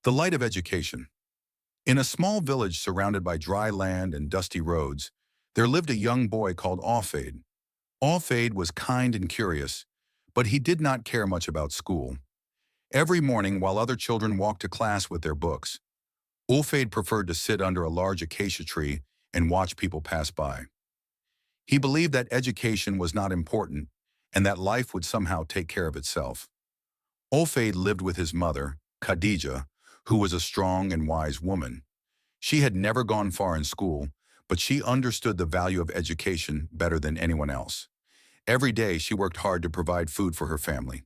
The light of education. In a small village surrounded by dry land and dusty roads, there lived a young boy called Alfade. Alfade was kind and curious, but he did not care much about school. Every morning, while other children walked to class with their books, Alfade preferred to sit under a large acacia tree and watch people pass by. He believed that education was not important and that life would somehow take care of itself. Alfade lived with his mother, Khadija, who was a strong and wise woman. She had never gone far in school, but she understood the value of education better than anyone else. Every day she worked hard to provide food for her family.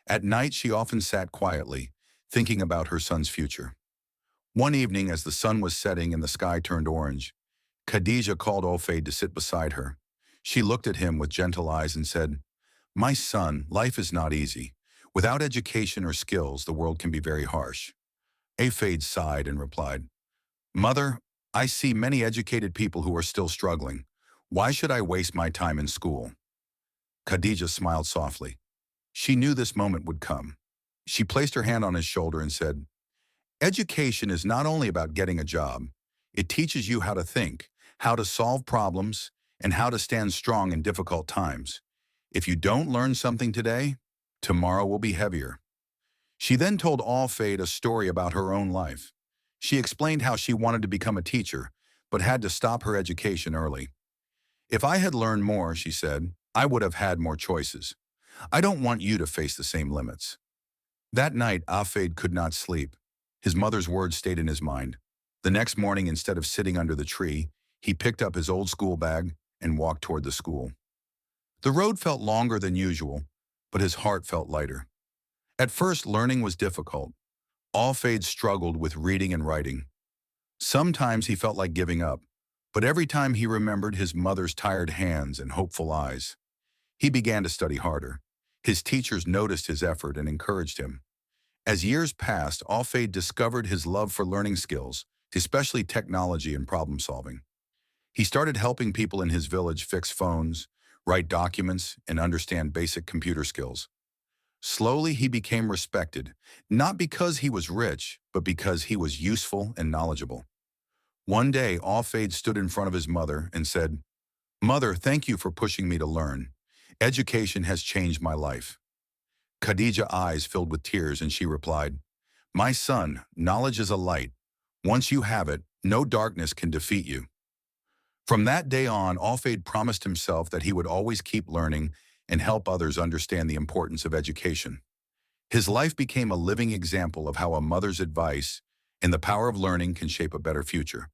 At night she often sat quietly, thinking about her son's future. One evening, as the sun was setting and the sky turned orange, Khadija called Alfade to sit beside her. She looked at him with gentle eyes and said, "My son, life is not easy. Without education or skills, the world can be very harsh." Alfade sighed and replied, "Mother, I see many educated people who are still struggling. Why should I waste my time in school?" Khadija smiled softly. She knew this moment would come. She placed her hand on his shoulder and said, "Education is not only about getting a job. It teaches you how to think, how to solve problems, and how to stand strong in difficult times. If you don't learn something today, tomorrow will be heavier." She then told Alfade a story about her own life. She explained how she wanted to become a teacher, but had to stop her education early. "If I had learned more," she said, "I would have had more choices. I don't want you to face the same limits." That night, Alfade could not sleep. His mother's words stayed in his mind. The next morning, instead of sitting under the tree, he picked up his old school bag and walked toward the school. The road felt longer than usual, but his heart felt lighter. At first, learning was difficult. Alfade struggled with reading and writing. Sometimes he felt like giving up, but every time he remembered his mother's tired hands and hopeful eyes, he began to study harder. His teachers noticed his effort and encouraged him. As years passed, Alfade discovered his love for learning skills, especially technology and problem solving. He started helping people in his village fix phones, write documents, and understand basic computer skills. Slowly, he became respected, not because he was rich, but because he was useful and knowledgeable. One day, Alfade stood in front of his mother and said, "Mother, thank you for pushing me to learn. Education has changed my life." Khadija's eyes filled with tears and she replied, "My son, knowledge is a light. Once you have it, no darkness can defeat you." From that day on, Alfade promised himself that he would always keep learning and help others understand the importance of education. His life became a living example of how a mother's advice and the power of learning can shape a better future.